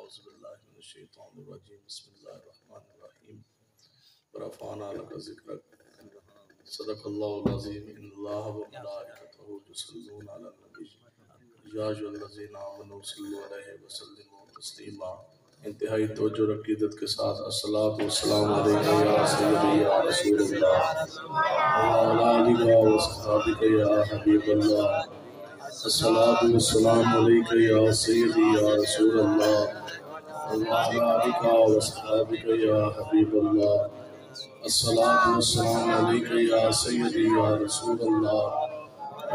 أعوذ بالله من الشيطان الرجيم بسم الله الرحمن الرحيم ورفعنا لك ذكرك صدق الله العظيم إن الله وملائكته يصلون على النبي يا أيها الذين آمنوا صلوا عليه وسلموا تسليما انتہائی توجہ اور عقیدت کے ساتھ الصلاۃ والسلام علیک یا سیدی یا رسول اللہ وعلی آلک و صحابک یا حبیب اللہ الصلاۃ والسلام علیک یا سیدی یا رسول اللہ وعلی آلک و صحابک یا حبیب اللہ الصلاۃ والسلام علیک یا سیدی یا رسول اللہ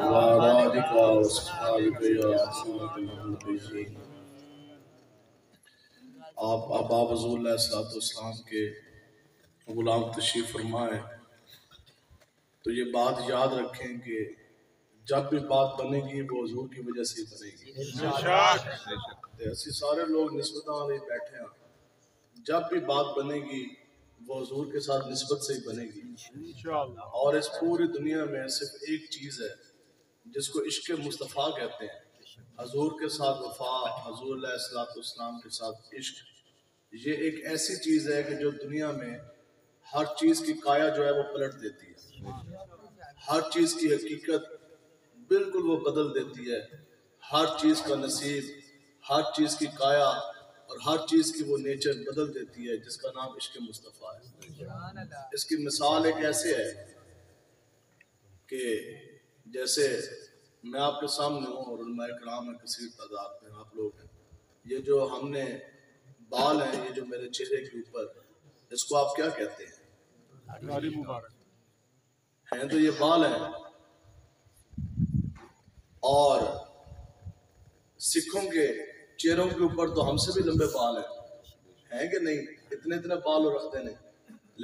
وعلی آلک و صحابک یا خاتم النبیین۔ آپ احباب حضور علیہ السلام کے غلام تشریف فرمائیں تو یہ بات یاد رکھیں کہ جب بھی بات بنے گی وہ حضور کی وجہ سے ہی بنے گی۔ ایسی سارے لوگ نسبتاں والے بیٹھے ہیں، جب بھی بات بنے گی وہ حضور کے ساتھ نسبت سے ہی بنے گی۔ اور اس پوری دنیا میں صرف ایک چیز ہے جس کو عشق مصطفیٰ کہتے ہیں، حضور کے ساتھ وفا، حضور علیہ السلام کے ساتھ عشق۔ یہ ایک ایسی چیز ہے کہ جو دنیا میں ہر چیز کی کایا جو ہے وہ پلٹ دیتی ہے، ہر چیز کی حقیقت بالکل وہ بدل دیتی ہے، ہر چیز کا نصیب، ہر چیز کی کایا اور ہر چیز کی وہ نیچر بدل دیتی ہے، جس کا نام عشق مصطفیٰ ہے۔ اس کی مثال ایک ایسے ہے کہ جیسے میں آپ کے سامنے ہوں اور علماء کرام میں کثیر تعداد میں آپ لوگ ہیں، یہ جو ہم نے بال ہیں، یہ جو میرے چہرے کے اوپر، اس کو آپ کیا کہتے ہیں؟ ہیں تو یہ بال ہیں، اور سکھوں کے چہروں کے اوپر تو ہم سے بھی لمبے بال ہیں کہ نہیں؟ اتنے بال رکھتے ہیں،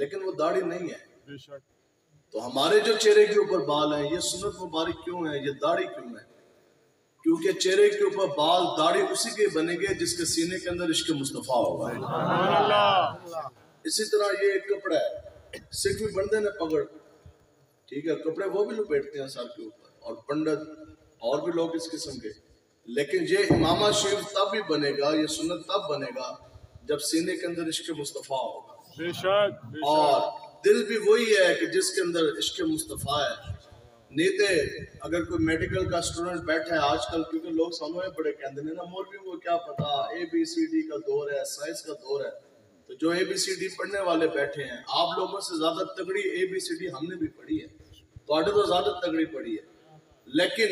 لیکن وہ داڑھی نہیں ہے۔ تو ہمارے جو چہرے کے اوپر بال ہیں، یہ سنت مبارک کیوں ہے، یہ داڑھی کیوں ہے؟ کیونکہ چہرے کے اوپر بال داڑھی اسی کے بنے گے جس کے سینے کے اندر عشق مصطفیٰ ہوگا۔ اسی طرح یہ ایک کپڑا ہے، سکھ بھی بندے نے پگڑ، ٹھیک ہے، کپڑے وہ بھی لپیٹتے ہیں سر کے اوپر، اور پنڈت اور بھی لوگ اس قسم کے، لیکن یہ امامہ شریف تب بھی بنے گا، یہ سنت تب بنے گا جب سینے کے اندر عشق مصطفیٰ ہوگا۔ اور دل بھی وہی ہے کہ جس کے اندر عشق مصطفیٰ ہے۔ نیتے اگر کوئی میڈیکل کا اسٹوڈنٹ بیٹھا ہے آج کل، کیونکہ لوگ سامنے بڑے کہتے ہیں نا مولوی کو کیا پتا، ABCD کا دور ہے، سائنس کا دور ہے، تو جو ABCD پڑھنے والے بیٹھے ہیں، آپ لوگوں سے زیادہ تگڑی ABCD ہم نے بھی پڑھی ہے، تو زیادہ تگڑی پڑھی ہے، لیکن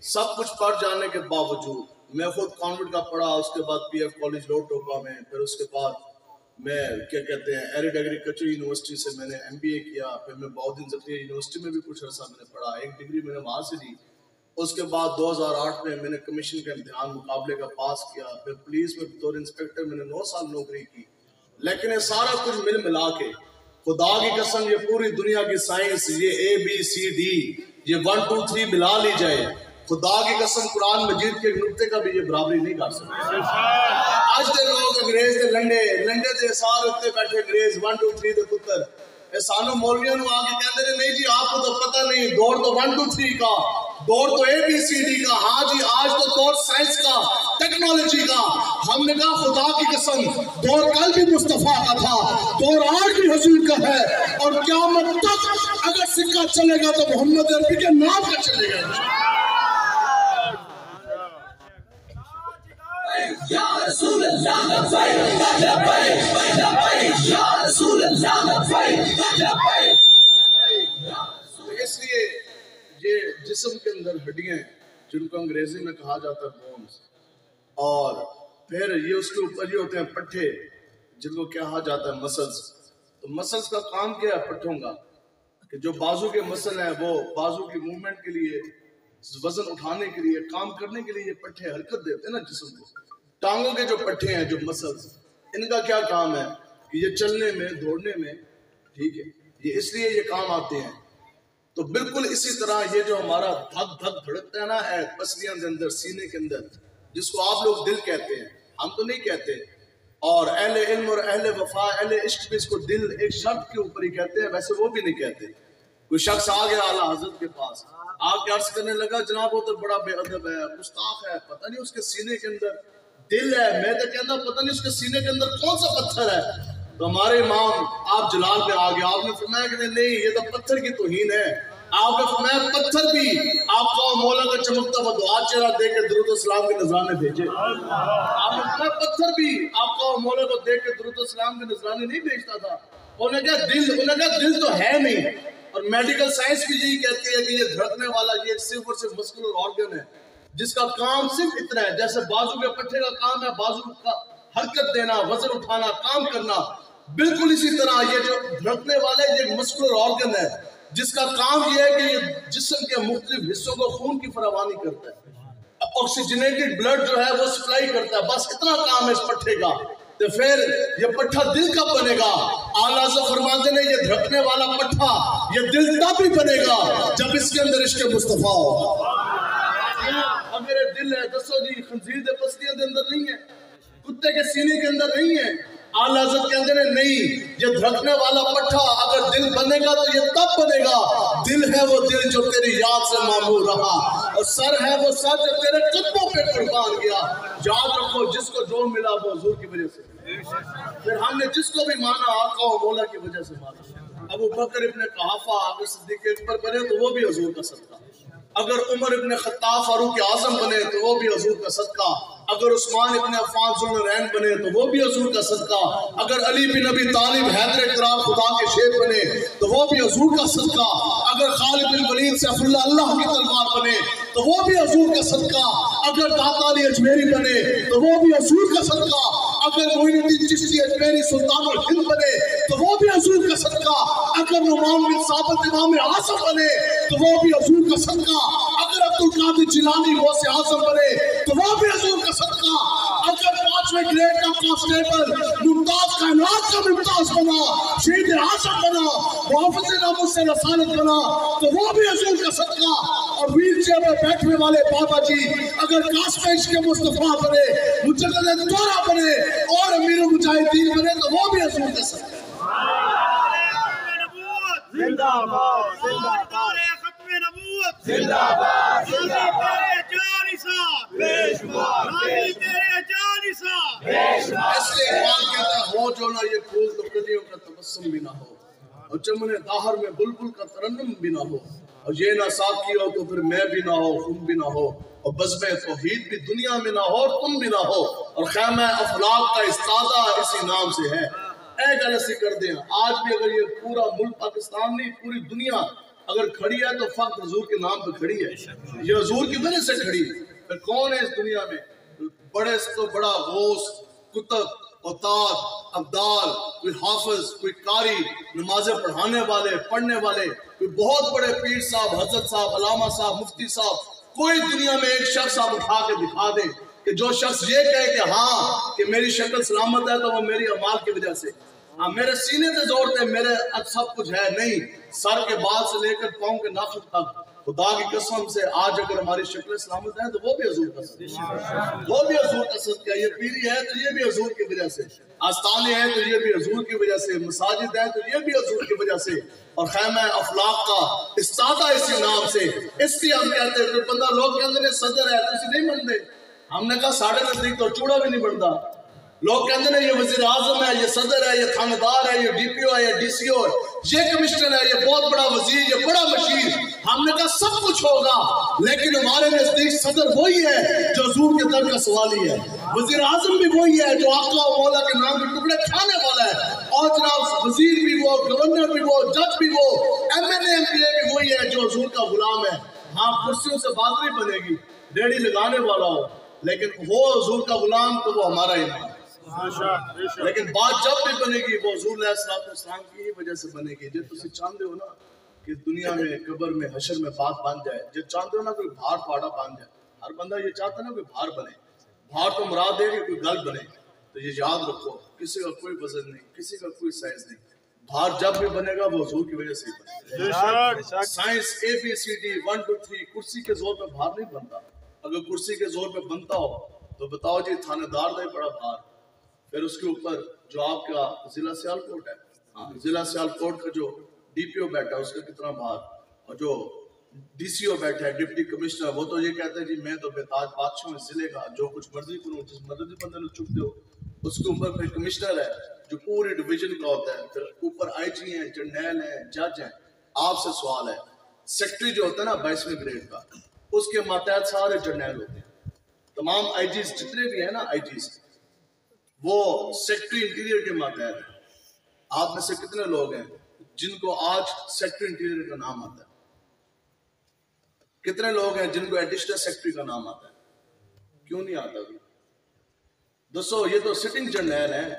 سب کچھ پڑھ جانے کے باوجود میں خود کانوینٹ کا پڑھا، اس کے بعد PF کالج لوٹ ٹوپا میں، پھر اس کے بعد میں کیا کہتے ہیں ایرڈ ایگریکلچر یونیورسٹی سے میں نے MBA کیا، پھر میں بہودین ذخیرہ یونیورسٹی میں بھی کچھ عرصہ میں نے پڑھا، ایک ڈگری میں نے وہاں سے لی۔ اس کے بعد 2008 میں نے کمیشن کا امتحان مقابلے کا پاس کیا، پھر پولیس میں بطور انسپیکٹر میں نے 9 سال نوکری کی۔ لیکن یہ سارا کچھ مل ملا کے خدا کی قسم یہ پوری دنیا کی سائنس، یہ ABCD، یہ 1 2 3 ملا لی جائے، خدا کی قسم قرآن مجید کے نقطے کا بھی یہ برابری نہیں کر سکتے۔ آج دے لوگ انگریز دے لنڈے دے سار اتنے بیٹھے انگریز 1 2 3 دے پتر، اے سانو مولویوں نو آگے کہتے ہیں نہیں جی آپ کو تو پتہ نہیں، دور تو 1 2 3 کا، دور تو ABCD کا، ہاں جی آج تو دور سائنس کا، ٹیکنالوجی کا۔ ہم نے کہا خدا کی قسم دور کل بھی مصطفیٰ کا تھا، دور آج بھی حضور کا ہے، اور قیامت تک اگر سکہ چلے گا تو محمد عربی کے نام کا چلے گا۔ یا رسول اللہ لبیک لبیک لبیک، یا رسول اللہ لبیک لبیک۔ اس لیے یہ جسم کے اندر ہڈیاں ہیں جن کو انگریزی میں کہا جاتا ہے بونز، اور پھر یہ اس کے اوپر یہ ہوتے ہیں پٹھے جن کو کہا جاتا ہے مسلز۔ تو مسلز کا کام کیا ہے پٹھوں کا، کہ جو بازو کے مسل ہیں وہ بازو کی موومنٹ کے لیے، وزن اٹھانے کے لیے، کام کرنے کے لیے یہ پٹھے حرکت دیتے ہیں نا جسم کو۔ ٹانگوں کے جو پٹھے ہیں جو مسلز، ان کا کیا کام ہے کہ یہ چلنے میں، دوڑنے میں، ٹھیک ہے، یہ اس لیے یہ کام آتے ہیں۔ تو بالکل اسی طرح یہ جو ہمارا دھک دھک دھڑکتا ہے نا پسلیاں کے اندر، سینے کے اندر، جس کو آپ لوگ دل کہتے ہیں، ہم تو نہیں کہتے، اور اہل علم اور اہل وفا اہل عشق بھی اس کو دل ایک شرط کے اوپر ہی کہتے ہیں، ویسے وہ بھی نہیں کہتے۔ کوئی شخص آ گیا اعلیٰ حضرت کے پاس، آ کے عرض کرنے لگا جناب وہ تو بڑا بے ادب ہے، گستاخ ہے، پتہ نہیں اس کے سینے کے اندر دل ہے. میں تو کہنا پتہ نہیں اس کے سینے کے اندر کون سا پتھر ہے. تو ہمارے امام آپ جلال پہ آ گئے. آپ نے فرمایا کہ نہیں یہ تو پتھر کی توہین ہے. آپ نے فرمایا پتھر بھی آپ کو مولا کا چمکتا ہوا دعا چہرہ دے کے درود و سلام کے نذرانے بھیجے. آپ نے فرمایا پتھر بھی آپ کو مولا کو دیکھ کے درود و سلام کے نذرانے نہیں بھیجتا تھا. انہوں نے کہا دل تو ہے نہیں. اور میڈیکل سائنس بھی یہی کہتی ہے کہ یہ دھڑکنے والا یہ صرف اور صرف مسکولر آرگن ہے جس کا کام صرف اتنا ہے. جیسے بازو کے پٹھے کا کام ہے بازو کا حرکت دینا, وزن اٹھانا, کام کرنا, بالکل اسی طرح یہ جو دھڑکنے والا یہ مسکولر آرگن ہے جس کا کام یہ ہے کہ یہ جسم کے مختلف حصوں کو خون کی فراوانی کرتا ہے, آکسیجنیٹڈ بلڈ جو ہے وہ سپلائی کرتا ہے. بس اتنا کام ہے اس پٹھے کا. تو پھر یہ پٹھا دل کب بنے گا؟ اعلیٰ حضرت فرماتے ہیں یہ دھڑکنے والا پٹھا یہ دل تب ہی بنے گا جب اس کے اندر عشق مصطفیٰ ہوگا. اگر دل ہے دسو جی خنزیر دے پسلیاں دے اندر نہیں ہے, کتے کے سینے کے اندر نہیں ہے. اعلیٰ حضرت کہتے ہیں نہیں, یہ دھڑکنے والا پٹھا اگر دل بنے گا تو یہ تب بنے گا. دل ہے وہ دل جو تیری یاد سے معمور رہا, اور سر ہے وہ سر جو تیرے قدموں پہ قربان گیا. یاد رکھو جس کو جو ملا وہ حضور کی وجہ سے. پھر ہم نے جس کو بھی مانا آقا و مولا کی وجہ سے مانا. ابو بکر ابن قحافہ اگر صدیق اکبر بنے تو وہ بھی حضور کا صدقہ. اگر عمر ابن خطاب فاروق اعظم بنے تو وہ بھی حضور کا صدقہ. اگر عثمان ابن عفان ذوالنورین بنے تو وہ بھی حضور کا صدقہ. اگر علی بن ابی طالب حیدر کرام خدا کے شیر بنے تو وہ بھی حضور کا صدقہ. اگر خالد بن ولید سیف اللہ کی تلوار بنے تو وہ بھی حضور کا صدقہ. اگر داتا علی اجمیری بنے تو وہ بھی حضور کا صدقہ. اگر معین الدین چشتی اجمیری سلطان الہند بنے تو وہ بھی حضور کا صدقہ. اگر نعمان بن ثابت امام اعظم بنے تو وہ بھی حضور کا صدقہ. اگر عبدالقادر جیلانی غوث اعظم بنے تو وہ بھی حضور کا صدقہ. اگر 5ویں گریڈ کا کانسٹیبل ممتاز کائنات کا ممتاز بنا, شہید اعظم بنا, محافظ ناموس سے رسالت بنا تو وہ بھی حضور کا صدقہ. اور ویل چیئر میں بیٹھنے والے بابا جی اگر قاسم عشق مصطفیٰ بنے, مجدد دورہ بنے اور امیر المجاہدین بنے تو وہ بھی حضور کا صدقہ. زندہ باد زندہ باد ختم نبوت زندہ باد زندہ باد تیرے جان پیش تیرے جان اس لیے اقبال کہتا ہے ہو جو نہ یہ پھول تو کلیوں کا تبسم بھی نہ ہو, اور چمن داہر میں بلبل کا ترنم بھی نہ ہو, اور یہ نہ ساقی ہو تو پھر میں بھی نہ ہو, خون بھی نہ ہو, اور بزم توحید بھی دنیا میں نہ ہو اور تم بھی نہ ہو, اور خیمہ افلاق کا استادہ اسی نام سے ہے. اے گل ایسی کر دیں آج بھی اگر یہ پورا ملک پاکستان نہیں پوری دنیا اگر کھڑی ہے تو فقط حضور کے نام پہ کھڑی ہے. یہ حضور کی وجہ سے کھڑی ہے. پھر کون ہے اس دنیا میں بڑے سے تو بڑا غوث, کتب, اوتاد, ابدال, کوئی حافظ, کوئی قاری, نمازیں پڑھانے والے, پڑھنے والے, کوئی بہت بڑے پیر صاحب, حضرت صاحب, علامہ صاحب, مفتی صاحب, کوئی دنیا میں ایک شخص آپ اٹھا کے دکھا دیں کہ جو شخص یہ کہے کہ ہاں کہ میری شکل سلامت ہے تو وہ میری اعمال کی وجہ سے, ہاں میرے سینے تے زور تے میرے سب کچھ ہے. نہیں, سر کے بال سے لے کر پاؤں کے ناخن تک خدا کی قسم سے آج اگر ہماری شکل سلامت ہے تو وہ بھی حضور کا صدقہ, وہ بھی حضور کا صدقہ. یہ پیری ہے تو یہ بھی حضور کی وجہ سے, آستانے ہیں تو یہ بھی حضور کی وجہ سے, مساجد ہیں تو یہ بھی حضور کی وجہ سے, اور خیمہ افلاق کا استادہ اسی نام سے. اس لیے ہم کہتے ہیں کہ بندہ لوگ کہتے ہیں صدر ہے تو نہیں بنتے. ہم نے کہا ساڑھے نزدیک تو چوڑا بھی نہیں بنتا. لوگ کہتے ہیں یہ وزیر اعظم ہے, یہ صدر ہے, یہ تھانیدار ہے, یہ ڈی پی او ہے, یہ ڈی سی او ہے, یہ کمشنر ہے, یہ بہت بڑا وزیر, یہ بڑا مشیر. ہم نے کہا سب کچھ ہوگا لیکن ہمارے نزدیک صدر وہی ہے جو حضور کے در کا سوالی ہے. وزیر اعظم بھی وہی ہے جو آقا و مولا کے نام کے ٹکڑے کھانے والا ہے. اور جناب وزیر بھی وہ, گورنر بھی وہ, جج بھی وہ, ایم این اے, ایم پی اے بھی وہی ہے جو حضور کا غلام ہے. ہاں کرسیوں سے بات نہیں بنے گی, ریڑھی لگانے والا ہو, لیکن وہ حضور کا غلام تو وہ ہمارا امام ہے. لیکن بات جب بھی بنے گی وہ حضور علیہ السلام کی ہی وجہ سے بنے گی. جب تسی چاہتے ہو نا کہ دنیا میں قبر میں حشر میں بات بن جائے, جب چاہتے ہو نا کوئی بھار پاڑا بن جائے, ہر بندہ یہ چاہتا ہے نا کوئی بھار بنے. بھار تو مراد ہے کہ کوئی گل بنے. تو یہ یاد رکھو کسی کا کوئی وزن نہیں, کسی کا کوئی سائز نہیں. بھار جب بھی بنے گا وہ حضور کی وجہ سے ہی بنے گا. سائنس اے بی سی ڈی 1 2 3 کرسی کے زور پہ بھار نہیں بنتا. اگر کرسی کے زور پہ بنتا ہو تو بتاؤ جی تھانے دار دا ہی بڑا بھار, پھر اس کے اوپر جو آپ کا ضلع سیالکوٹ ہے, ضلع سیالکوٹ کا جو ڈی پی او بیٹھا ہے اس کا کتنا بھار, اور جو DCO بیٹھا ہے, ڈپٹی کمشنر, وہ تو یہ کہتے ہیں جی میں تو بےتاج بادشاہ ہوں ضلع کا, جو کچھ مرضی کروں, جس مرضی بندے کو چکتے ہو. اس کے اوپر پھر کمشنر ہے جو پوری ڈویژن کا ہوتا ہے, پھر اوپر IG ہیں, جرنیل ہیں, جج ہیں. آپ سے سوال ہے, سیکٹری جو ہوتا ہے نا 22ویں گریڈ کا, اس کے ماتحت سارے جرنیل ہوتے ہیں. تمام IGs جتنے بھی ہیں نا IGs, وہ سیکٹری انٹیریئر کے ماتحت ہیں. آپ میں سے کتنے لوگ ہیں جن کو آج سیکٹری انٹیریئر کا نام آتا ہے؟ کتنے لوگ ہیں جن کو ایڈیشنل سیکٹری کا نام آتا ہے؟ کیوں نہیں آتا بھی؟ دوستو یہ تو سٹنگ جرنیل ہیں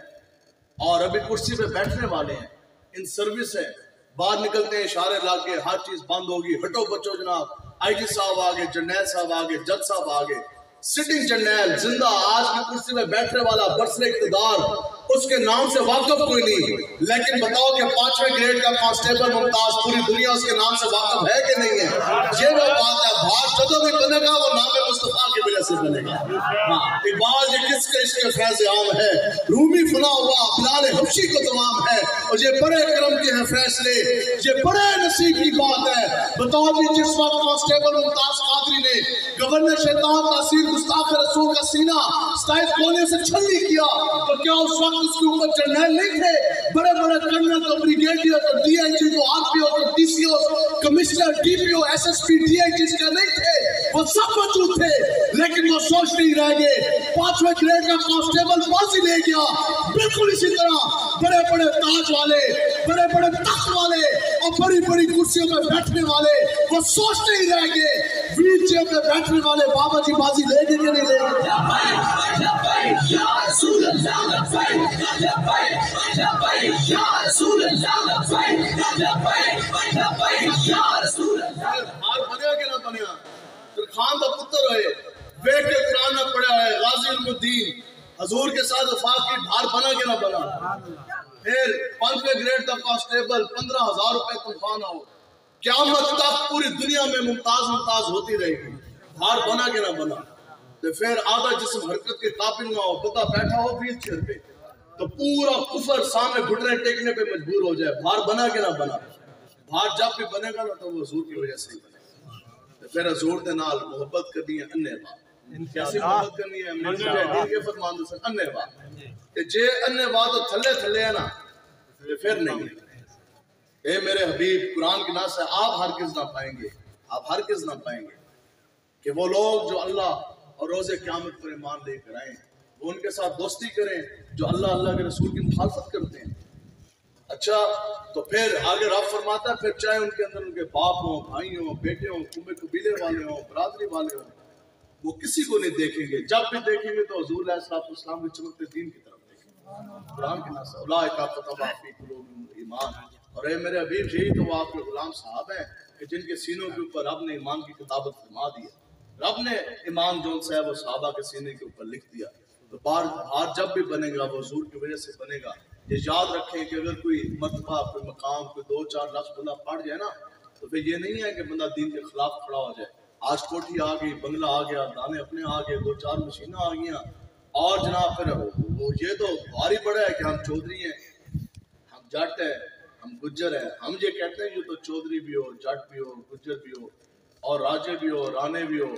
اور ابھی کرسی پہ بیٹھنے والے ہیں, ان سروس ہے. باہر نکلتے ہیں اشارے لا کے, ہر چیز بند ہوگی, ہٹو بچو جناب, IG صاحب آگے, جرنیل صاحب آگے, جج صاحب آگے. سٹنگ جرنیل زندہ آج کی کرسی میں بیٹھنے والا برسر اقتدار, اس کے نام سے واقف کوئی نہیں. لیکن بتاؤ کہ 5ویں گریڈ کا کانسٹیبل ممتاز پوری دنیا اس کے نام سے واقف ہے کہ نہیں ہے؟ یہ وہ بات ہے. بھاگ جدوں بھی بنے گا وہ نام مصطفیٰ کی وجہ سے بنے گا. اقبال یہ کس کے عشق فیض عام ہے, رومی فنا ہوا بلال حبشی کو تمام ہے, اور یہ بڑے کرم کے ہیں فیصلے, یہ بڑے نصیب کی بات ہے. بتاؤ جی جس وقت کانسٹیبل ممتاز قادری نے گورنر شیطان تاثیر گستاخ رسول کا سینہ 27 کونے سے چھلنی کیا, تو کیا اس وقت اس کے اوپر جرنیل نہیں تھے؟ بڑے بڑے کرنل تو بریگیڈیئر تو DIG تو RPO تو DCO commissioner DPO SSP DIGs کے نہیں تھے؟ وہ سب موجود تھے, لیکن وہ سوچ نہیں رہ گئے. 5ویں گریڈ کا کانسٹیبل بازی لے گیا. بالکل اسی طرح بڑے بڑے تاج والے, بڑے بڑے تخت والے اور بڑی بڑی کرسیوں پہ بیٹھنے والے وہ سوچ نہیں رہ گئے. ویل چیئر پہ بیٹھنے والے بابا جی بازی لے گئے کہ نہیں لے گئے؟ ہار بنیا کہ نہ بنیا؟ خان کا پتر ہوئے, بیٹھ کے قرآن نہ پڑھا ہے, غازی علم الدین حضور کے ساتھ وفاق کی, بھار بنا کہ نہ بنا؟ پھر 5ویں گریڈ کا کانسٹیبل 15,000 روپے تنخواہ نہ ہو, قیامت تک پوری دنیا میں ممتاز ہوتی رہے گی, بھار بنا کہ نہ بنا؟ تو پھر آدھا جسم حرکت کے قابل نہ ہو, بندہ بیٹھا ہو ویل چیئر پہ, تو پورا کفر سامنے گھٹنے ٹیکنے پہ مجبور ہو جائے, بھار بنا کہ نہ بنا؟ بھار جب بھی بنے گا نا تو وہ حضور کی وجہ سے ہی بنے گا. پھر حضور دے نال محبت کرنی ہے اننے بات. کیسی محبت کرنی ہے؟ مجاہدین کے فرمان دے سن اننے بات. کہ جے اننے بات تو تھلے تھلے ہے نا پھر نہیں ہے. اے میرے حبیب, قرآن کی ناس ہے, آپ ہرگز نہ پائیں گے, آپ ہرگز نہ پائیں گے کہ وہ لوگ جو اللہ اور روز قیامت پر ایمان لے کر آئیں وہ ان کے ساتھ دوستی کریں جو اللہ کے رسول کی مخالفت کرتے ہیں. اچھا تو پھر آگے رب فرماتا ہے پھر چاہے ان کے اندر ان کے باپ ہوں, بھائی ہوں, بیٹے ہوں, قبیلے والے ہوں, برادری والے ہوں, وہ کسی کو نہیں دیکھیں گے. جب بھی دیکھیں گے تو حضور علیہ السلام کے چمکتے دین کی طرف دیکھیں گے. قرآن کی نص اولئک کتب فی قلوبہم ایمان. اور اے میرے حبیب یہی تو وہ آپ کے غلام صاحب ہیں کہ جن کے سینوں کے اوپر رب نے ایمان کی کتابت فرما دی ہے. رب نے ایمان جو ہے وہ صحابہ کے سینے کے اوپر لکھ دیا. تو بار جب بھی بنے گا وہ حضور کی وجہ سے بنے گا. یہ یاد رکھیں کہ اگر کوئی مرتبہ, کوئی مقام, کوئی 2-4 لفظ بندہ پڑھ جائے نا تو پھر یہ نہیں ہے کہ بندہ دین کے خلاف کھڑا ہو جائے. آج کوٹھی آ گئی, بنگلہ آ گیا, دانے اپنے آ گئے, 2-4 مشینیں آ گئیں, اور جناب پھر وہ یہ تو بھاری پڑا ہے کہ ہم چودھری ہیں, ہم جٹ ہیں, ہم گجر ہیں. ہم یہ کہتے ہیں یہ تو چودھری بھی ہو, جٹ بھی ہو, گجر بھی ہو, اور راجے بھی ہو, رانے بھی ہو,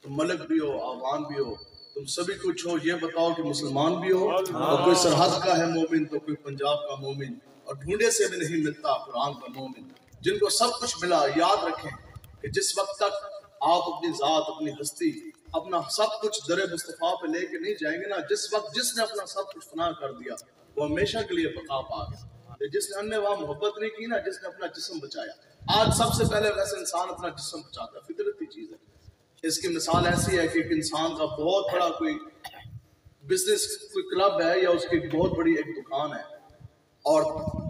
تم ملک بھی ہو, آوان بھی ہو, تم سبھی کچھ ہو. یہ بتاؤ کہ مسلمان بھی ہو, اور کوئی سرحد کا ہے مومن تو کوئی پنجاب کا مومن, اور ڈھونڈے سے بھی نہیں ملتا قرآن کا مومن. جن کو سب کچھ ملا, یاد رکھیں کہ جس وقت تک آپ اپنی ذات, اپنی ہستی, اپنا سب کچھ در مصطفیٰ پہ لے کے نہیں جائیں گے نا, جس وقت جس نے اپنا سب کچھ فنا کر دیا وہ ہمیشہ کے لیے بقا پا گیا. جس نے انہیں وہاں محبت نہیں کی نا, جس نے اپنا جسم بچایا. آج سب سے پہلے ویسے انسان اپنا جسم بچاتا ہے, فطرتی چیز ہے. اس کی مثال ایسی ہے کہ ایک انسان کا بہت بڑا کوئی بزنس, کوئی کلب ہے یا اس کی بہت بڑی ایک دکان ہے, اور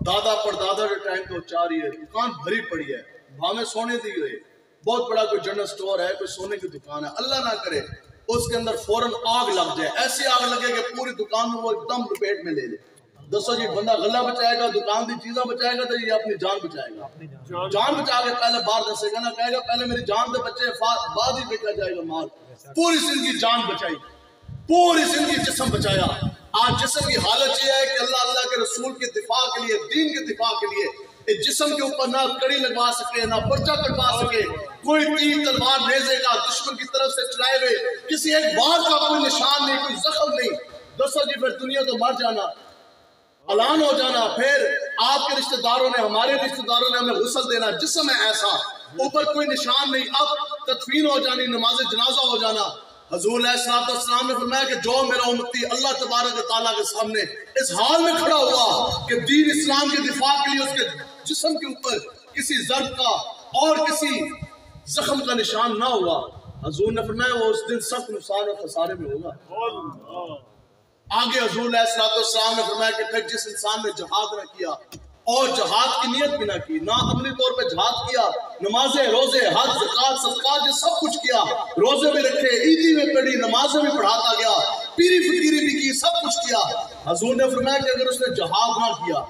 دادا پر دادا کے ٹائم تو چاہ رہی ہے, دکان بھری پڑی ہے, بھامے سونے دی ہوئے, بہت بڑا کوئی جنرل سٹور ہے, کوئی سونے کی دکان ہے. اللہ نہ کرے اس کے اندر فوراً آگ لگ جائے, ایسی آگ لگے کہ پوری دکان میں وہ ایک دم لپیٹ میں لے لے. دوستو جی بندہ غلہ بچائے گا, دکان دی چیزیں بچائے گا, تو یہ اپنی جان بچائے گا. جان بچا کے پہلے باہر دسے گا نا, کہے گا پہلے میری جان دے بچے, بعد ہی بیچا جائے گا مال. پوری زندگی جان بچائی, پوری زندگی جسم بچایا. آج جسم کی حالت یہ ہے کہ اللہ کے رسول کے دفاع کے لیے, دین کے دفاع کے لیے اس جسم کے اوپر نہ کڑی لگوا سکے، نہ پرچہ کٹوا سکے، کوئی تیر تلوار نیزے کا دشمن کی طرف سے چلائے ہوئے کسی ایک بار کا کوئی نشان نہیں، کوئی زخم نہیں۔ دوستو جی پھر دنیا تو مر جانا، اعلان ہو جانا، پھر آپ کے رشتہ داروں نے، ہمارے رشتہ داروں نے ہمیں غسل دینا، جسم ہے ایسا، اوپر کوئی نشان نہیں، اب تدفین ہو جانی، نماز جنازہ ہو جانا۔ حضور علیہ السلام نے فرمایا کہ جو میرا امتی اللہ تبارک و تعالیٰ کے سامنے اس حال میں کھڑا ہوا کہ دین اسلام کے دفاع کے لیے اس کے جسم کے اوپر کسی ضرب کا اور کسی زخم کا نشان نہ ہوا، حضور نے فرمایا وہ اس دن سخت نقصان اور خسارے میں ہوگا۔ آگے حضور علیہ السلام نے فرمایا کہ پھر جس انسان نے جہاد نہ کیا اور جہاد کی نیت بھی نہ کی، نہ عملی طور پہ جہاد کیا، نمازیں، روزے، حج، زکوٰۃ، صدقات، یہ سب کچھ کیا، روزے بھی رکھے، عیدی میں پڑھی، نمازیں بھی پڑھاتا گیا، پیری فقیری بھی کی، سب کچھ کیا، حضور نے فرمایا کہ اگر اس نے جہاد نہ کیا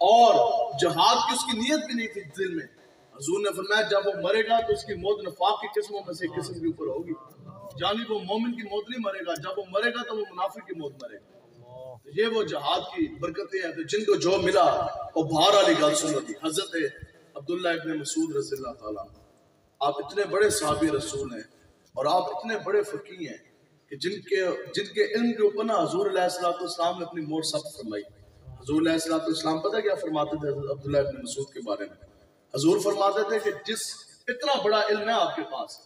اور جہاد کی اس کی نیت بھی نہیں تھی دل میں، حضور نے فرمایا جب وہ مرے گا تو اس کی موت نفاق کی قسموں میں سے ایک قسم کے اوپر ہوگی، یعنی وہ مومن کی موت نہیں مرے گا، جب وہ مرے گا تو وہ منافق کی موت مرے گا۔ یہ وہ جہاد کی برکتیں ہیں جن کو جو ملا وہ باہر والی گل سنو دی۔ حضرت عبداللہ ابن مسعود رضی اللہ تعالیٰ، آپ اتنے بڑے صحابی رسول ہیں اور آپ اتنے بڑے فقیہ ہیں کہ جن کے علم کے اوپر نا حضور علیہ السلام نے اپنی مہر ثبت فرمائی۔ حضور علیہ السلام پتہ کیا فرماتے تھے عبداللہ ابن مسعود کے بارے میں؟ حضور فرماتے تھے کہ اتنا بڑا علم ہے آپ کے پاس،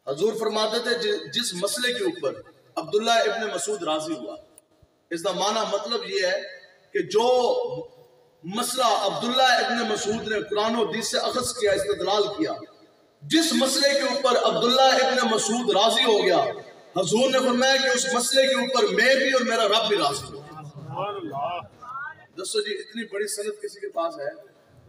حضور فرماتے تھے جس مسئلے کے اوپر عبداللہ ابن مسعود راضی ہوا، اس کا معنی مطلب یہ ہے کہ جو مسئلہ عبداللہ ابن مسعود نے قرآن و حدیث سے اخذ کیا، استدلال کیا، جس مسئلے کے اوپر عبداللہ ابن مسعود راضی ہو گیا، حضور نے فرمایا کہ اس مسئلے کے اوپر میں بھی اور میرا رب بھی راضی ہو۔ دوستو جی اتنی بڑی سند کسی کے پاس ہے،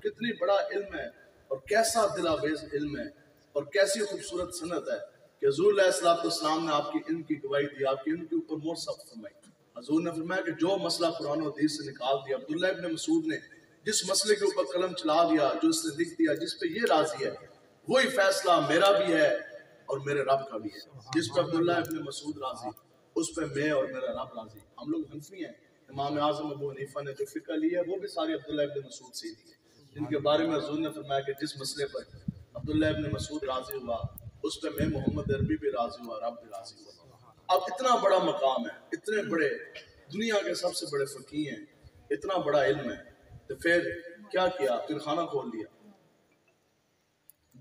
کتنی بڑا علم ہے اور کیسا دلاویز علم ہے اور کیسی خوبصورت سند ہے کہ حضور علیہ السلام نے آپ کی علم کی گواہی دی، آپ کی علم کے اوپر مہر ثبت فرمائی۔ حضور نے فرمایا کہ جو مسئلہ قرآن و حدیث سے نکال دیا، عبداللہ ابن مسعود نے جس مسئلے کے اوپر قلم چلا دیا، جو اس نے لکھ دیا، جس پہ یہ راضی ہے، وہی فیصلہ میرا بھی ہے اور میرے رب کا بھی ہے۔ جس پہ عبداللہ ابن مسعود راضی، اس پہ میں اور میرا رب راضی۔ ہم لوگ حنفی ہیں، امام اعظم ابو حنیفہ نے جو فقہ لی ہے وہ بھی سارے عبداللہ ابن مسعود سے لی ہے، جن کے بارے میں حضور نے فرمایا کہ جس مسئلے پر عبداللہ ابن مسعود راضی ہوا، اس پہ میں محمد عربی بھی راضی ہوا، رب بھی راضی ہوا۔ اب اتنا بڑا مقام ہے، اتنے بڑے دنیا کے سب سے بڑے فقیہ ہیں، اتنا بڑا علم ہے، تو پھر کیا کیا؟ پھر خانہ کھول لیا،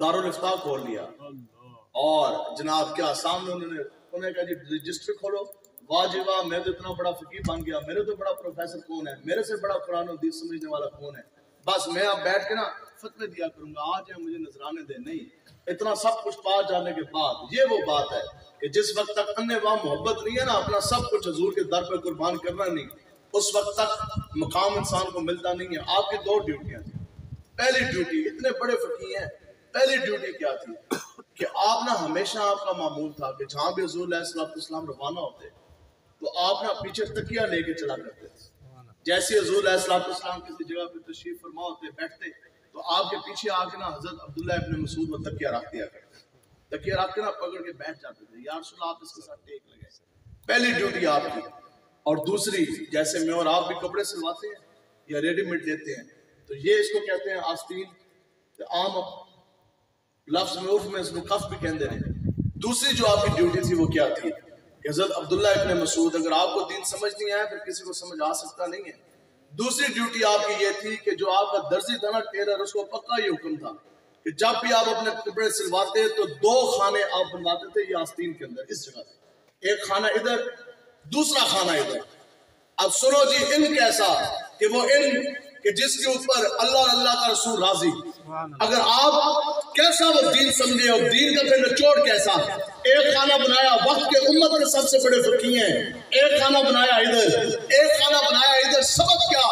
دارالافتاء کھول لیا، اور جناب کیا سامنے انہوں نے کہا جی رجسٹر کھولو، واہ جی واہ میں تو اتنا بڑا فقیہ بن گیا، میرے تو بڑا پروفیسر کون ہے، میرے سے بڑا قرآن و حدیث سمجھنے والا کون ہے، بس میں اب بیٹھ کے نا فتوے دیا کروں گا، آج ہے مجھے نذرانے دے۔ نہیں، اتنا سب کچھ پا جانے کے بعد یہ وہ بات ہے کہ جس وقت تک انہیں وہاں محبت نہیں ہے نا، اپنا سب کچھ حضور کے در پہ قربان کرنا نہیں، اس وقت تک مقام انسان کو ملتا نہیں ہے۔ آپ کی دو ڈیوٹیاں تھیں۔ پہلی ڈیوٹی، اتنے بڑے فقیہ ہیں، پہلی ڈیوٹی کیا تھی کہ آپ نا ہمیشہ آپ کا معمول تھا کہ جہاں بھی حضور علیہ السلام روانہ ہوتے تو آپ نا پیچھے تکیہ لے کے چلا کرتے تھے۔ جیسے حضور علیہ السلام کسی جگہ پہ تشریف فرما ہوتے بیٹھتے تو آپ کے پیچھے آ کے نا حضرت عبداللہ ابن مسعود وہ تکیہ رکھ دیا کرتے، تکیہ رکھ کے نا پکڑ کے بیٹھ جاتے تھے، یا رسول اللہ آپ اس کے ساتھ ٹیک لگے۔ پہلی ڈیوٹی آپ کی۔ اور دوسری، جیسے میں اور آپ بھی کپڑے سلواتے ہیں یا ریڈی میڈ لیتے ہیں تو یہ اس کو کہتے ہیں آستین، عام لفظ میں عرف میں اس کو کف بھی کہتے ہیں۔ دوسری جو آپ کی ڈیوٹی تھی وہ کیا تھی کہ حضرت عبداللہ ابن مسعود، اگر آپ کو دین سمجھ نہیں آیا پھر کسی کو سمجھ آ سکتا نہیں ہے، دوسری ڈیوٹی آپ کی یہ تھی کہ جو آپ کا درزی تھا نا ٹیلر، اس کو پکا یہ حکم تھا کہ جب بھی آپ اپنے کپڑے سلواتے تو دو خانے آپ بنواتے تھے یہ آستین کے اندر، اس جگہ پہ ایک خانہ ادھر، دوسرا خانہ ادھر۔ اب سنو جی علم کیسا کہ وہ علم کہ جس کے اوپر اللہ اللہ کا رسول راضی، اگر آپ کیسا وہ دین سمجھے اور دین کا پھر نچوڑ کیسا، ایک خانہ بنایا وقت کے امت کے سب سے بڑے فقیہ ہیں، ایک خانہ بنایا ادھر، ایک خانہ بنایا ادھر۔ سبب کیا؟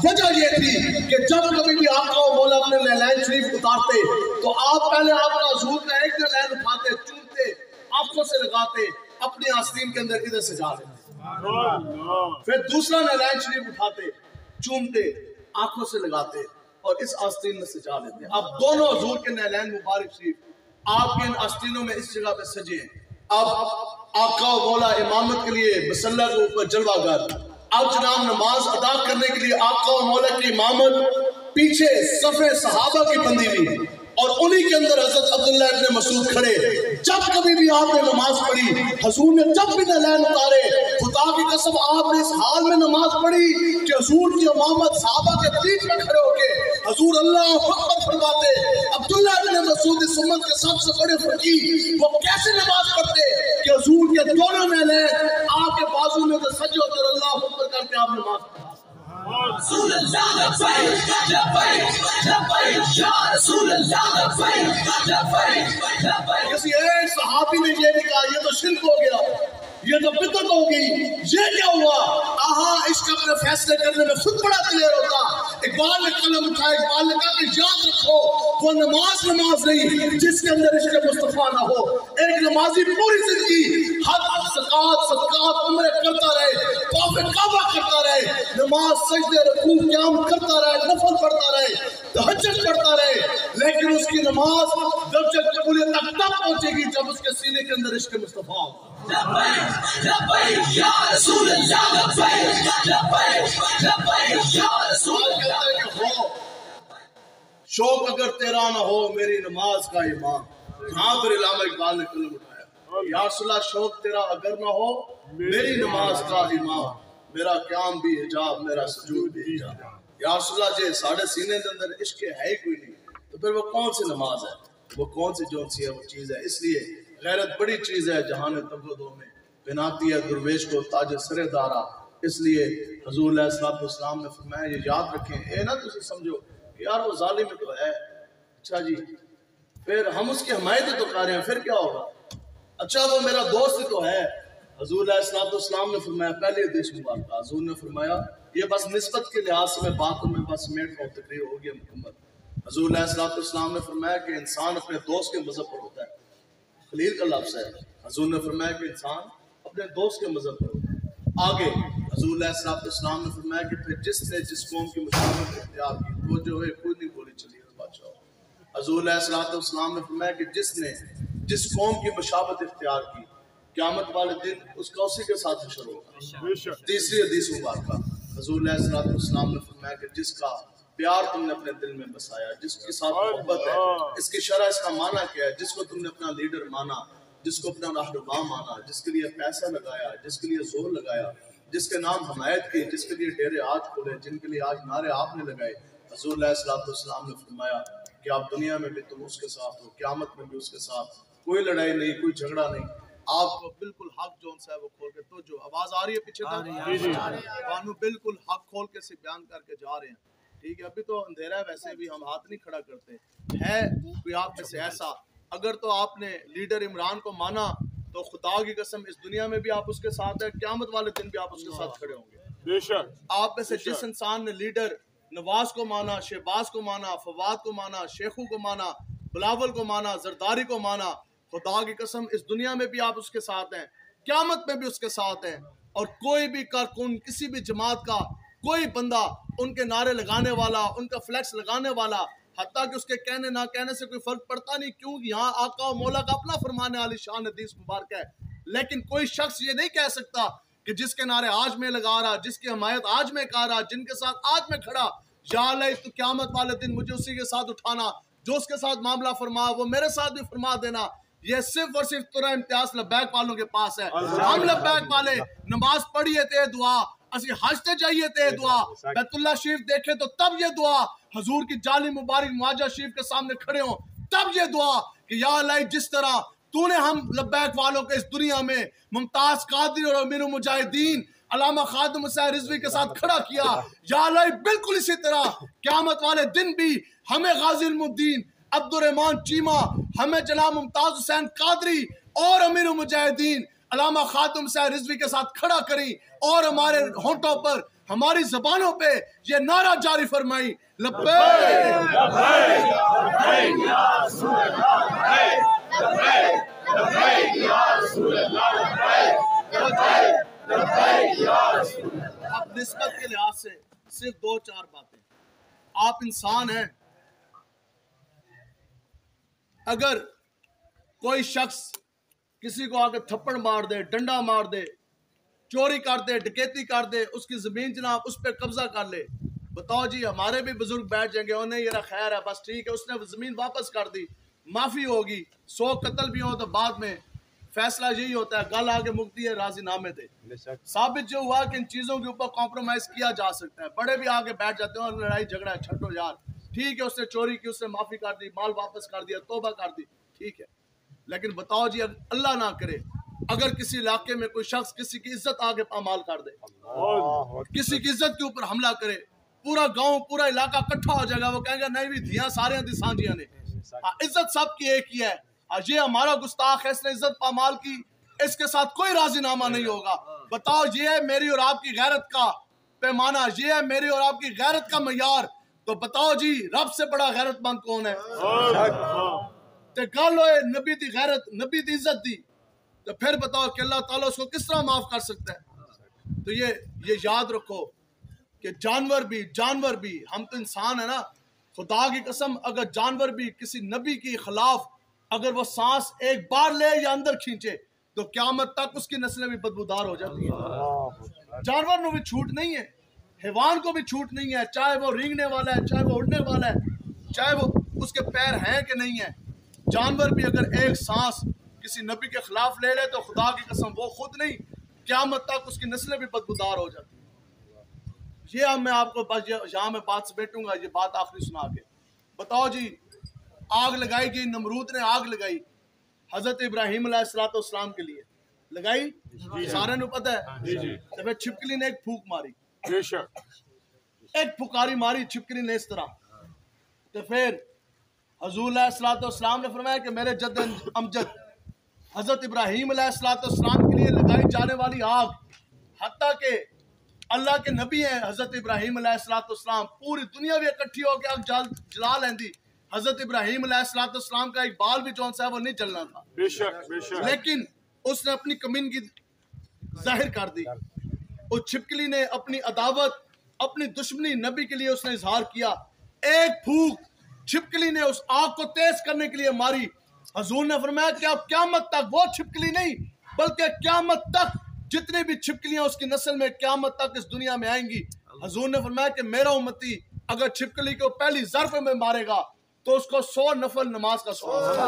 وجہ یہ تھی کہ جب کبھی بھی آقا و مولا اپنے نعلین شریف اتارتے تو آپ پہلے آپ کا حضور کا ایک نعلین اٹھاتے، چومتے، آنکھوں سے لگاتے، اپنی آستین کے اندر ادھر سجا دیتے، پھر دوسرا نعلین شریف اٹھاتے، چومتے، آنکھوں سے لگاتے اور اس آستین میں سجا لیتے۔ اب دونوں حضور کے نعلین مبارک شریف آپ کے ان آستینوں میں اس جگہ پہ سجے ہیں۔ اب آقا و مولا امامت کے لیے مصلی کے اوپر جلوہ گر، اب جناب نماز ادا کرنے کے لیے آقا و مولا کی امامت پیچھے صفے صحابہ کی بندی ہوئی اور انہی کے اندر حضرت عبداللہ ابن مسعود کھڑے. جب کبھی بھی آپ نے نماز پڑھی، حضور نے جب بھی نعلین اتارے، خدا کی قسم آپ نے اس حال میں نماز پڑھی کہ حضور کی امامت صحابہ کے بیچ میں کھڑے ہو کے حضور اللہ اکبر فرماتے. عبداللہ ابن مسعود اس امت کے سب سے بڑے فقیہ، وہ کیسے نماز پڑھتے کہ حضور کے دونوں نعلین آپ کے بازو میں تو سجے ہوتے اور اللہ اکبر کر کے آپ نماز پڑھا. رسول اللہ لبیک لبیک لبیک یا رسول اللہ لبیک لبیک لبیک. کسی ایک صحابی نے یہ نہیں کہا یہ تو شرک ہو گیا، یہ تو بدعت ہو گئی، یہ کیا ہوا؟ آہا عشق اپنے فیصلے کرنے میں خود بڑا دلیر ہوتا. اقبال نے قلم اٹھایا، اقبال نے کہا کہ یاد رکھو وہ نماز نہیں جس کے اندر عشق مصطفیٰ نہ ہو. ایک نمازی پوری زندگی حج زکات صدقات عمرے کرتا رہے، طواف کعبہ کرتا رہے، نماز سجدے رکوع قیام کرتا رہے، نفل پڑھتا رہے، تہجد پڑھتا رہے، لیکن اس کی نماز درجہ قبولیت تک تب پہنچے گی جب اس کے سینے کے اندر عشق مصطفیٰ ہو. لبیک لبیک یا رسول اللہ لبیک لبیک لبیک یا رسول اللہ. شوق اگر تیرا نہ ہو میری نماز کا ایمان. یہاں پر علامہ اقبال نے قلم اٹھایا، یا رسول اللہ شوق تیرا اگر نہ ہو میری نماز کا ایمان، میرا قیام بھی حجاب میرا سجود بھی حجاب. یا رسول اللہ جے ساڑھے سینے کے اندر عشق ہے ہی کوئی نہیں تو پھر وہ کون سی نماز ہے، وہ کون سی جون سی ہے وہ چیز ہے. اس لیے غیرت بڑی چیز ہے، جہان تبدو میں بناتی ہے درویش کو تاج سر دارا. اس لیے حضور علیہ السلام نے فرمایا یہ یاد رکھیں، اے نہ تسی سمجھو کہ یار وہ ظالم تو ہے، اچھا جی پھر ہم اس کی حمایت تو کر رہے ہیں پھر کیا ہوگا، اچھا وہ میرا دوست تو ہے. حضور علیہ السلام نے فرمایا پہلے حدیث مبارکہ حضور نے فرمایا یہ بس نسبت کے لحاظ سے میں باتوں میں بس میٹ کا تقریر ہو گیا مکمل. حضور علیہ السلام نے فرمایا کہ انسان اپنے دوست کے مذہب پر ہوتا ہے، خلیل کا لفظ ہے. حضور نے فرمایا کہ انسان اپنے دوست کے مذہب پر ہوتا ہے. آگے حضور علیہ السلام نے فرمایا کہ پھر جس نے جس قوم کی مشابہت اختیار کی وہ جو ہے کوئی نہیں گولی چلی ہے بادشاہ. حضور علیہ السلام نے فرمایا کہ جس نے جس قوم کی مشابہت اختیار کی قیامت والے دن اس کا اسی کے ساتھ حشر ہوگا. تیسری حدیث مبارکہ حضور علیہ السلام نے فرمایا کہ جس کا پیار تم نے اپنے دل میں بسایا، جس کے ساتھ محبت ہے، اس کی شرح اس کا معنی کیا ہے، جس کو تم نے اپنا لیڈر مانا، جس کو اپنا رہنما مانا، جس کے لیے پیسہ لگایا، جس کے لیے زور لگایا، جس کے نام حمایت کی، جس کے لیے ڈیرے آج کھولے، جن کے لیے آج نعرے آپ نے لگائے. حضور علیہ السلام نے فرمایا کہ آپ دنیا میں بھی تم اس کے ساتھ ہو، قیامت میں بھی اس کے ساتھ، کوئی لڑائی نہیں، کوئی جھگڑا نہیں. آپ کو بالکل حق جون سا ہے وہ کھول کے تو جو آواز آ رہی ہے پیچھے تک قانون بالکل حق کھول کے سے بیان کر کے جا رہے ہیں. ٹھیک ہے ابھی تو اندھیرا ہے، ویسے بھی ہم ہاتھ نہیں کھڑا کرتے. ہے کوئی آپ میں سے ایسا اگر تو آپ نے لیڈر عمران کو مانا تو خدا کی قسم اس دنیا میں بھی آپ اس کے ساتھ ہے، قیامت والے دن بھی آپ اس کے ساتھ کھڑے ہوں گے. بے شک آپ میں سے جس انسان نے لیڈر نواز کو مانا، شہباز کو مانا، فواد کو مانا، شیخو کو مانا، بلاول کو مانا، زرداری کو مانا، خدا کی قسم اس دنیا میں بھی آپ اس کے ساتھ ہیں، قیامت میں بھی اس کے ساتھ ہیں. اور کوئی بھی کارکن کسی بھی جماعت کا کوئی بندہ ان کے نعرے لگانے والا، ان کا فلیکس لگانے والا، حتیٰ کہ اس کے کہنے نہ کہنے سے کوئی فرق پڑتا نہیں، کیونکہ یہاں آقا و مولا کا اپنا فرمان عالی شان حدیث مبارک ہے. لیکن کوئی شخص یہ نہیں کہہ سکتا کہ جس کے نعرے آج میں لگا رہا، جس کی حمایت آج میں کہہ رہا، جن کے ساتھ آج میں کھڑا، یا اللہ تو قیامت والے دن مجھے اسی کے ساتھ اٹھانا، جو اس کے ساتھ معاملہ فرما وہ میرے ساتھ بھی فرما دینا. یہ صرف اور صرف ترا امتیاز لبیک والوں کے پاس ہے. ہم لبیک والے نماز پڑھیے تے دعا، اسی حج تے جائیے تے دعا، بیت اللہ شریف دیکھے تو تب یہ دعا، حضور کی جالی مبارک معاجہ شریف کے سامنے کھڑے ہوں تب یہ دعا کہ یا اللہ جس طرح تو نے ہم لبیک والوں کے اس دنیا میں ممتاز قادری اور امیر مجاہدین علامہ خادم حسین رضوی کے ساتھ کھڑا کیا، یا اللہ بالکل اسی طرح قیامت والے دن بھی ہمیں غازی الدین عبد الرحمن چیمہ، ہمیں جناب ممتاز حسین قادری اور امیر المجاہدین علامہ خادم حسین رضوی کے ساتھ کھڑا کریں اور ہمارے ہونٹوں پر ہماری زبانوں پہ یہ نعرہ جاری فرمائی لبیک لبیک یا رسول اللہ، لبیک لبیک یا رسول اللہ، لبیک لبیک یا رسول اللہ. اب نسبت کے لحاظ سے صرف دو چار باتیں. آپ انسان ہیں، اگر کوئی شخص کسی کو آگے تھپڑ مار دے، ڈنڈا مار دے، چوری کر دے، ڈکیتی کر دے، اس کی زمین جناب اس پہ قبضہ کر لے، بتاؤ جی ہمارے بھی بزرگ بیٹھ جائیں گے انہیں یہ خیر ہے بس ٹھیک ہے اس نے زمین واپس کر دی معافی ہوگی 100 قتل بھی ہو تو بعد میں فیصلہ یہی ہوتا ہے گل آگے مکتی ہے راضی نامے دے ثابت جو ہوا کہ ان چیزوں کے اوپر کمپرومائز کیا جا سکتا ہے بڑے بھی آگے بیٹھ جاتے ہیں اور لڑائی جھگڑا ہے چھٹو یار ٹھیک ہے اس نے چوری کی اس نے معافی کر دی مال واپس کر دیا توبہ کر دی ٹھیک ہے لیکن بتاؤ جی اللہ نہ کرے اگر کسی علاقے میں کوئی شخص کسی کی عزت آگے پامال کر دے کسی کی عزت کے اوپر حملہ کرے پورا گاؤں پورا علاقہ اکٹھا ہو جائے گا وہ کہیں گے نہیں بھی دھیاں سارے ہیں سانجیاں نے عزت سب کی ایک ہی ہے یہ ہمارا گستاخ ہے اس نے عزت پامال کی اس کے ساتھ کوئی راضی نامہ نہیں ہوگا بتاؤ یہ ہے میری اور آپ کی غیرت کا پیمانہ یہ ہے میری اور آپ کی غیرت کا معیار تو بتاؤ جی رب سے بڑا غیرت مند کون ہے تے گل ہوئے نبی دی غیرت نبی دی عزت دی تو پھر بتاؤ کہ اللہ تعالیٰ اس کو کس طرح معاف کر سکتا ہے تو یہ یاد رکھو کہ جانور بھی ہم تو انسان ہے نا خدا کی قسم اگر جانور بھی کسی نبی کی خلاف اگر وہ سانس ایک بار لے یا اندر کھینچے تو قیامت تک اس کی نسلیں بھی بدبودار ہو جاتی ہیں جانور نو بھی چھوٹ نہیں ہے حیوان کو بھی چھوٹ نہیں ہے چاہے وہ رینگنے والا ہے چاہے وہ اڑنے والا ہے چاہے وہ اس کے پیر ہیں کہ نہیں ہیں جانور بھی اگر ایک سانس کسی نبی کے خلاف لے لے تو خدا کی قسم وہ خود نہیں قیامت تک اس کی نسلیں بھی بدبودار ہو جاتی ہیں یہ میں آپ کو یہاں میں بات سے بیٹھوں گا یہ بات آخری سنا کے بتاؤ جی آگ لگائی گئی نمرود نے آگ لگائی حضرت ابراہیم علیہ السلام کے لیے لگائی سارے نے پتہ ہے تو پھر چھپکلی نے ایک پھونک ماری ایک پھکاری ماری چھپکلی نے اس طرح تو پھر حضور علیہ السلام نے فرمایا کہ میرے جد امجد حضرت ابراہیم علیہ السلام کے لیے لگائی جانے والی آگ حتیٰ کہ اللہ کے نبی ہیں حضرت ابراہیم علیہ السلام پوری دنیا بھی اکٹھی ہو کے آگ جلا لیندی حضرت ابراہیم علیہ السلام کا ایک بال بھی جون سا ہے وہ نہیں جلنا تھا لیکن اس نے اپنی کمینگی ظاہر کر دی اس چھپکلی نے اپنی عداوت اپنی دشمنی نبی کے لیے اس نے اظہار کیا ایک پھونک چھپکلی نے اس آگ کو تیز کرنے کے لیے ماری حضور نے فرمایا کہ اب قیامت تک وہ چھپکلی نہیں بلکہ قیامت تک جتنی بھی چھپکلیاں اس کی نسل میں قیامت تک اس دنیا میں آئیں گی حضور نے فرمایا کہ میرا امتی اگر چھپکلی کو پہلی ضرب میں مارے گا تو اس کو 100 نفل نماز کا ثواب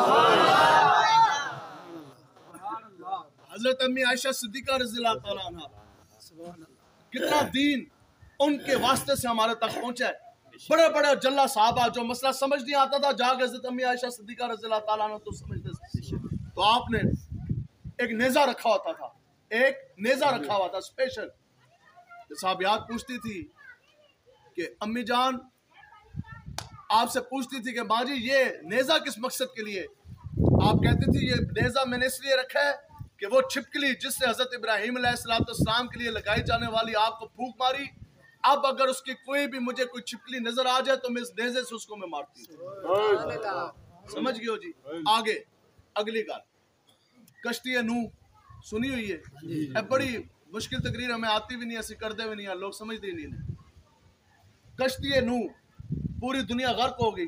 حضرت امی عائشہ صدیقہ رضی اللہ تعالیٰ عنہ کتنا دین ان کے واسطے سے ہمارے تک پہنچا ہے بڑے بڑے جلہ صحابہ جو مسئلہ سمجھ نہیں آتا تھا جا کے حضرت امی عائشہ صدیقہ رضی اللہ تعالیٰ عنہ تو سمجھتے تو آپ نے ایک نیزہ رکھا ہوتا تھا ایک نیزہ رکھا ہوا تھا اسپیشل صحابیات پوچھتی تھی کہ امی جان آپ سے پوچھتی تھی کہ ماں جی یہ نیزہ کس مقصد کے لیے آپ کہتی تھی یہ نیزہ میں نے اس لیے رکھا ہے کہ وہ چھپکلی جس سے حضرت ابراہیم علیہ السلام کے لیے لگائی جانے والی آگ کو پھونک ماری اب اگر اس کی کوئی بھی مجھے کوئی چھپکلی نظر آ جائے تو میں اس نیزے سے اس کو میں مارتی ہوں سمجھ گئے ہو جی آگے اگلی گل کشتی نوح سنی ہوئی ہے بڑی مشکل تقریر ہمیں آتی بھی نہیں ایسی کردے بھی نہیں لوگ سمجھتے ہی نہیں کشتی نوح پوری دنیا غرق ہو گئی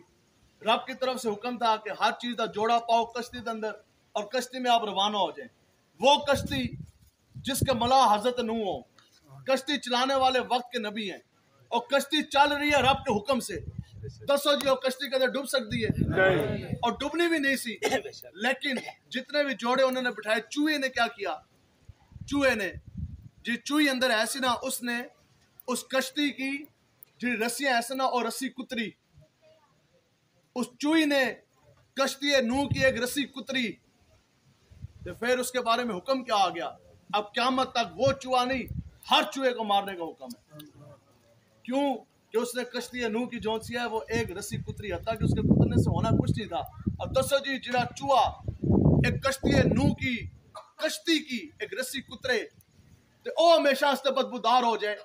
رب کی طرف سے حکم تھا کہ ہر چیز کا جوڑا پاؤ کشتی کے اندر اور کشتی میں آپ روانہ ہو جائیں وہ کشتی جس کے ملا حضرت نوح ہو کشتی چلانے والے وقت کے نبی ہیں اور کشتی چل رہی ہے رب کے حکم سے دسو جی وہ کشتی کے اندر ڈوب سکتی ہے اور ڈوبنی بھی نہیں سی لیکن جتنے بھی جوڑے انہوں نے بٹھائے چوہے نے کیا کیا چوہے نے جی چوہی اندر ایسی نہ اس نے اس کشتی کی جی رسیاں ایسے نہ اور رسی کتری اس چوہی نے کشتی نوح کی ایک رسی کتری تو پھر اس کے بارے میں حکم کیا آ گیا اب قیامت تک وہ چوہا نہیں ہر چوہے کو مارنے کا حکم ہے کیوں کہ اس نے کشتی نوح کی جون سی ہے وہ ایک رسی کتری حتیٰ کہ اس کے کترنے سے ہونا کچھ نہیں تھا اور دسو جی جڑا چوہا ایک کشتی نوح کی کشتی کی ایک رسی کترے تو وہ ہمیشہ اس سے بدبودار ہو جائے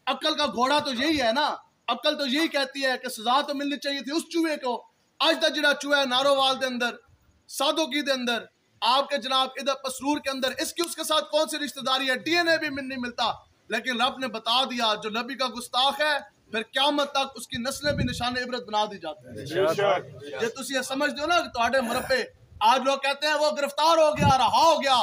عقل کا گھوڑا تو یہی ہے نا عقل تو یہی کہتی ہے کہ سزا تو ملنی چاہیے تھی اس چوہے کو آج تک جڑا چوہا ہے نارووال دے اندر سادوکی دے اندر آپ کے جناب ادھر پسرور کے اندر اس کے ساتھ کون سی رشتہ داری ہے ڈی این اے بھی نہیں ملتا لیکن رب نے بتا دیا جو نبی کا گستاخ ہے پھر قیامت تک اس کی نسلیں بھی نشان عبرت بنا دی جاتی ہیں یہ تسی یہ سمجھ دو نا کہ تہاڈے مربے آج لوگ کہتے ہیں وہ گرفتار ہو گیا رہا ہو گیا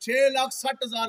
6,60,000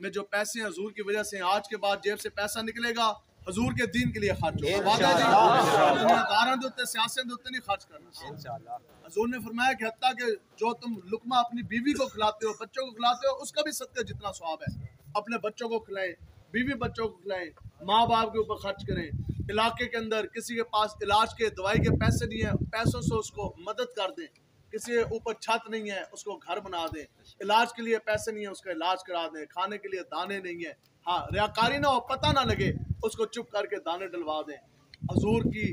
میں جو پیسے ہیں حضور کی وجہ سے آج کے بعد جیب سے پیسہ نکلے گا حضور کے دین کے لیے خرچ ہوگا وعدہ جی دنیا داراں دے اوتے سیاست دے اوتے نہیں خرچ کرنا حضور نے فرمایا کہ حتیٰ کہ جو تم لقمہ اپنی بیوی کو کھلاتے ہو بچوں کو کھلاتے ہو اس کا بھی صدقہ جتنا ثواب ہے اپنے بچوں کو کھلائیں بیوی بچوں کو کھلائیں ماں باپ کے اوپر خرچ کریں علاقے کے اندر کسی کے پاس علاج کے دوائی کے پیسے نہیں ہیں پیسوں سے اس کو مدد کر دیں کسی کے اوپر چھت نہیں ہے اس کو گھر بنا دیں علاج کے لیے پیسے نہیں ہیں اس کا علاج کرا دیں کھانے کے لیے دانے نہیں ہیں ہاں ریاکاری نہ ہو پتہ نہ لگے اس کو چپ کر کے دانے ڈلوا دیں حضور کی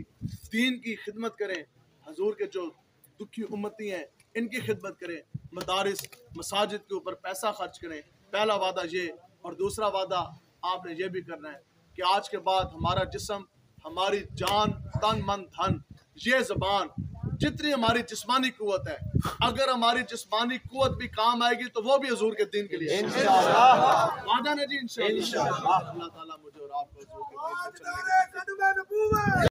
دین کی خدمت کریں حضور کے جو دکھی امتی ہیں ان کی خدمت کریں مدارس مساجد کے اوپر پیسہ خرچ کریں پہلا وعدہ یہ اور دوسرا وعدہ آپ نے یہ بھی کرنا ہے کہ آج کے بعد ہمارا جسم ہماری جان تن من دھن یہ زبان جتنی ہماری جسمانی قوت ہے اگر ہماری جسمانی قوت بھی کام آئے گی تو وہ بھی حضور کے دین کے لیے وعدہ نا جی انشاءاللہ اللہ تعالیٰ مجھے اور آپ کو حضور کے دین پر چلنے کی